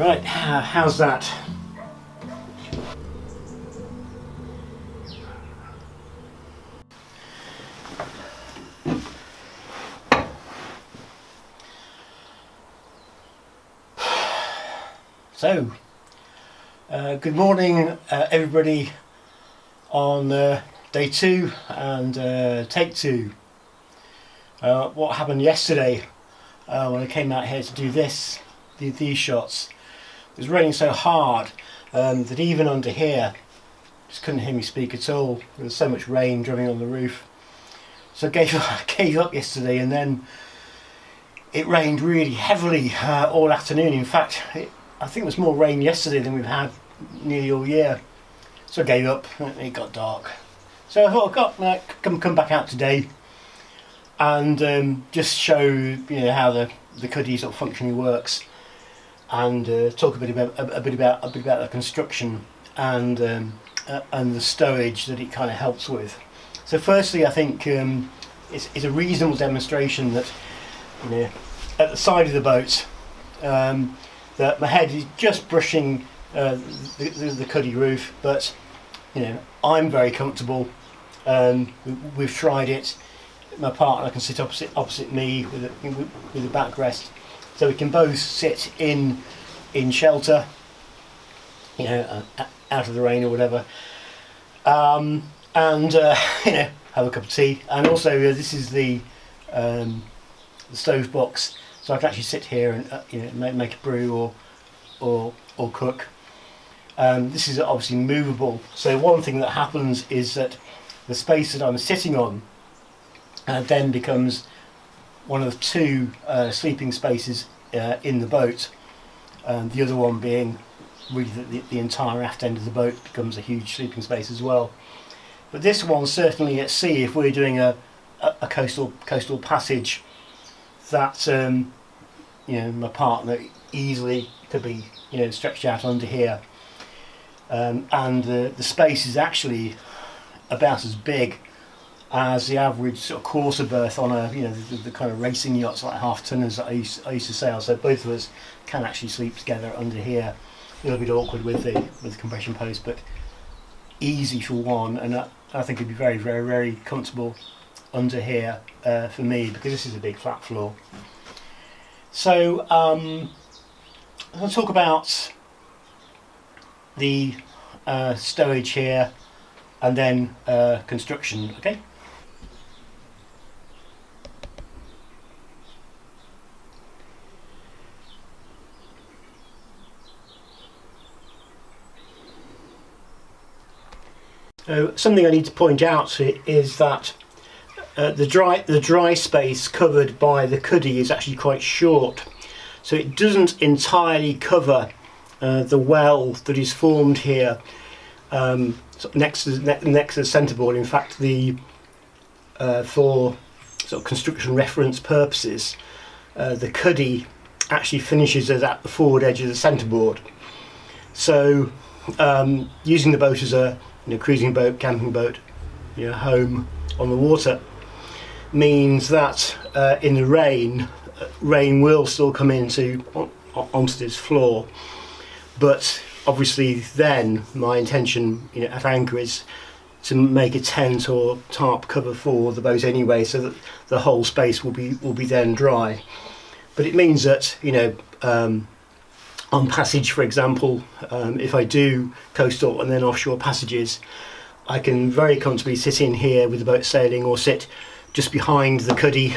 Right, how's that? So, good morning everybody on day 2 and take 2. What happened yesterday when I came out here to do these shots, it was raining so hard that even under here just couldn't hear me speak at all. There was so much rain drumming on the roof. So I gave up yesterday, and then it rained really heavily all afternoon. In fact, I think there was more rain yesterday than we've had nearly all year. So I gave up. It got dark. So I thought I'd come back out today and just show how the Cuddy sort of functionally works, and talk a bit about the construction and the stowage that it kind of helps with. So firstly, I think it's a reasonable demonstration that at the side of the boat, that my head is just brushing the Cuddy roof, but I'm very comfortable. We've tried it. My partner can sit opposite me with a backrest, so we can both sit in shelter, out of the rain or whatever, and have a cup of tea. And also, this is the stove box, so I can actually sit here and make a brew or cook. This is obviously movable, so one thing that happens is that the space that I'm sitting on then becomes one of the 2 sleeping spaces in the boat, the other one being really the entire aft end of the boat becomes a huge sleeping space as well. But this one, certainly at sea, if we're doing a coastal passage, that my partner easily could be stretched out under here, and the space is actually about as big as the average sort of quarter berth on a the kind of racing yachts, like half tonners that I used to sail. So both of us can actually sleep together under here. A little bit awkward with the compression post, but easy for one, and I think it'd be very, very, very comfortable under here for me, because this is a big flat floor. So I'll talk about the stowage here and then construction. Okay. Something I need to point out is that the dry space covered by the Cuddy is actually quite short, so it doesn't entirely cover the well that is formed here next to the centreboard. In fact, for sort of construction reference purposes, the Cuddy actually finishes at the forward edge of the centreboard. So using the boat as a cruising boat, camping boat, home on the water, means that in the rain will still come onto this floor. But obviously, then my intention, at anchor, is to make a tent or tarp cover for the boat anyway, so that the whole space will be then dry. But it means that on passage, for example, if I do coastal and then offshore passages, I can very comfortably sit in here with the boat sailing, or sit just behind the Cuddy,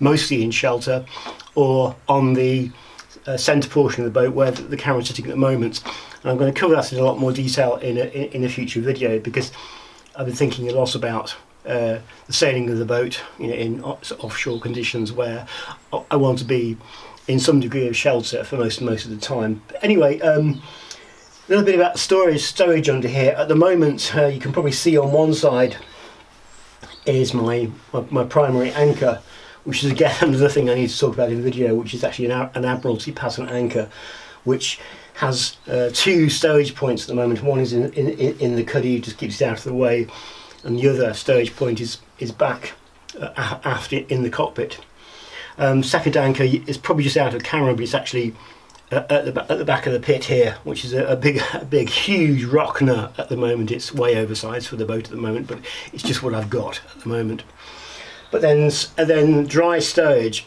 mostly in shelter, or on the centre portion of the boat where the camera's sitting at the moment. And I'm going to cover that in a lot more detail in a future video, because I've been thinking a lot about the sailing of the boat in offshore conditions where I want to be in some degree of shelter for most of the time. But anyway, a little bit about stowage under here. At the moment, you can probably see on one side is my primary anchor, which is again another thing I need to talk about in the video, which is actually an Admiralty pattern anchor, which has 2 stowage points at the moment. One is in the Cuddy, just keeps it out of the way, and the other stowage point is back aft in the cockpit. Second anchor is probably just out of camera, but it's actually at the back of the pit here, which is a big huge rock nut at the moment. It's way oversized for the boat at the moment, but it's just what I've got at the moment. But then dry stowage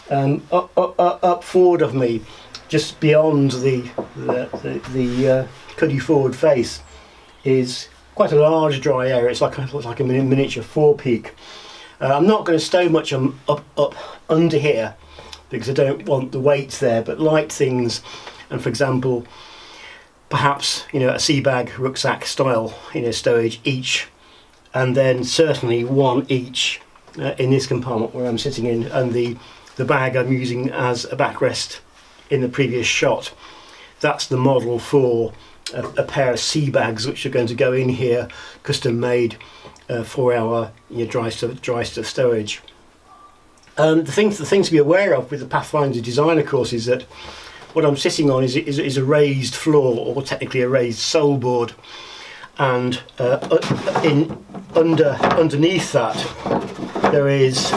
up forward of me, just beyond the Cuddy forward face, is quite a large dry area. It's like a miniature forepeak. I'm not going to stow much up under here because I don't want the weight there, but light things, and for example, perhaps a sea bag rucksack style stowage each, and then certainly one each in this compartment where I'm sitting in, and the bag I'm using as a backrest in the previous shot. That's the model for a pair of sea bags which are going to go in here, custom made for our dry stuff stowage. The thing to be aware of with the Pathfinder design, of course, is that what I'm sitting on is a raised floor, or technically a raised sole board, and underneath that there is,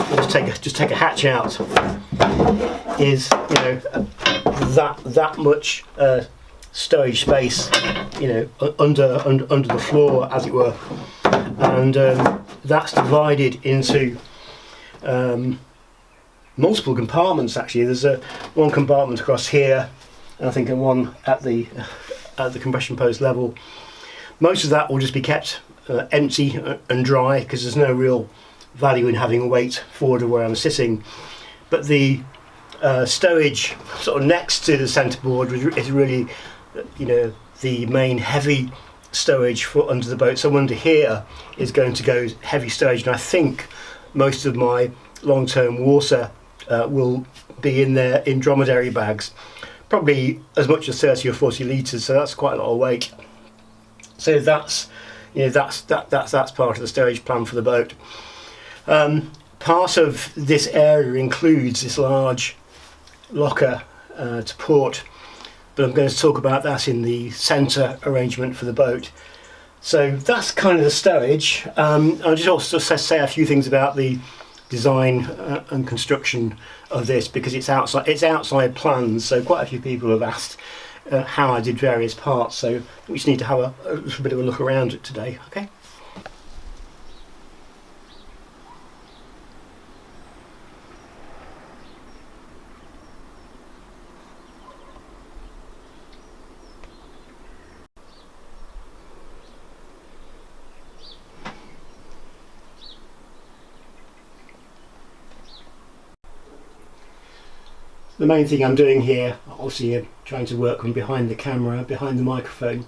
just take a hatch out, is that much stowage space, under the floor, as it were, and that's divided into multiple compartments. Actually, there's one compartment across here, and I think one at the compression post level. Most of that will just be kept empty and dry because there's no real value in having a weight forward of where I'm sitting. But the stowage sort of next to the centreboard is really, the main heavy stowage for under the boat. So under here is going to go heavy stowage, and I think most of my long-term water will be in there in dromedary bags, probably as much as 30 or 40 litres. So that's quite a lot of weight. So that's part of the stowage plan for the boat. Part of this area includes this large locker to port, but I'm going to talk about that in the centre arrangement for the boat. So that's kind of the stowage. I'll just also say a few things about the design and construction of this, because it's outside plans, so quite a few people have asked how I did various parts, so we just need to have a little bit of a look around it today. Okay. The main thing I'm doing here, obviously I'm trying to work from behind the camera, behind the microphone,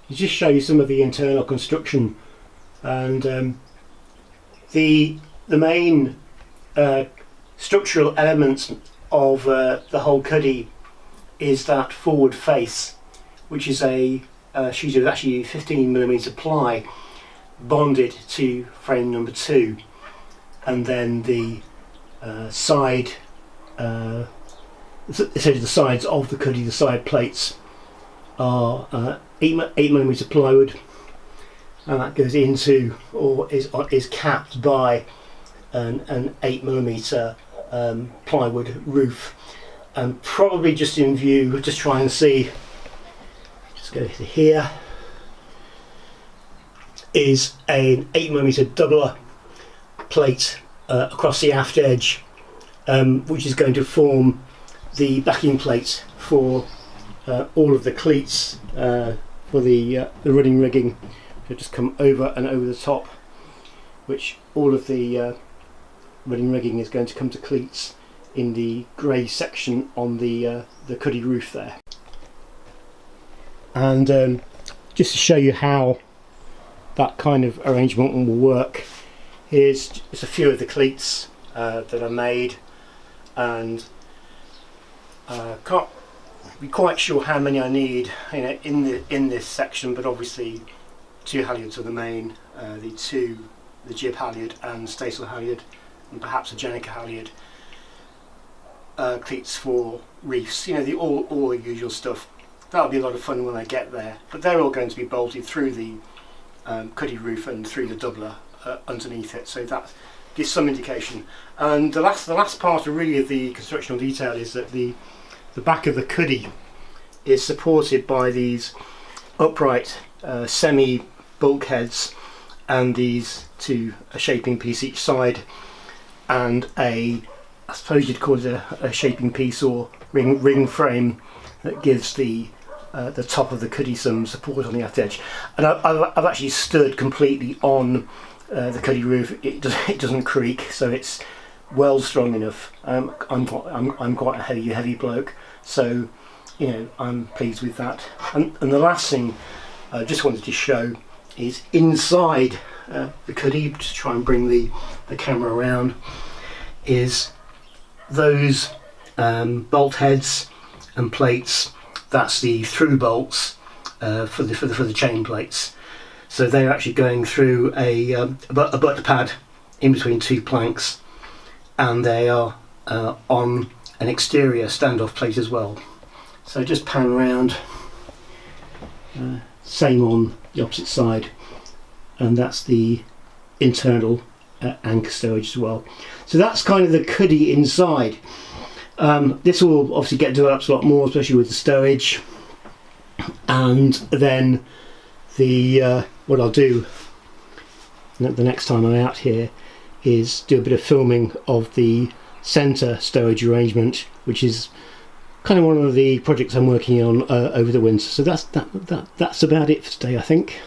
is just show you some of the internal construction. And the main structural elements of the whole Cuddy is that forward face, which is a sheet of actually 15mm ply bonded to frame number 2, and then the side essentially the sides of the Cuddy, the side plates, are 8mm plywood, and that goes into, or is capped by an 8mm plywood roof. And probably just in view, just try and see, just go to here, is an 8mm doubler plate across the aft edge, which is going to form the backing plate for all of the cleats for the running rigging. So just come over and over the top, which all of the running rigging is going to come to cleats in the grey section on the Cuddy roof there. And just to show you how that kind of arrangement will work, here's just a few of the cleats that are made, and can't be quite sure how many I need in this section, but obviously 2 halyards are the main, the jib halyard and staysail halyard, and perhaps a Jenica halyard, cleats for reefs, all the usual stuff. That'll be a lot of fun when I get there, but they're all going to be bolted through the Cuddy roof and through the doubler underneath it, so that gives some indication. And the last part of really of the constructional detail is that the back of the Cuddy is supported by these upright semi bulkheads and these two, a shaping piece each side, and I suppose you'd call it a shaping piece or ring frame that gives the top of the Cuddy some support on the aft edge. And I've actually stood completely on the Cuddy roof. It doesn't creak, so it's well strong enough. I'm quite a heavy bloke, so you know, I'm pleased with that. And the last thing I just wanted to show is inside the Cuddy, to try and bring the camera around, is those bolt heads and plates. That's the through bolts for the chain plates. So they're actually going through a butt pad in between two planks, and they are on an exterior standoff plate as well. So just pan around, same on the opposite side, and that's the internal anchor stowage as well. So that's kind of the Cuddy inside. This will obviously get developed a lot more, especially with the stowage. And then what I'll do the next time I'm out here is do a bit of filming of the centre stowage arrangement, which is kind of one of the projects I'm working on over the winter. So that's about it for today, I think.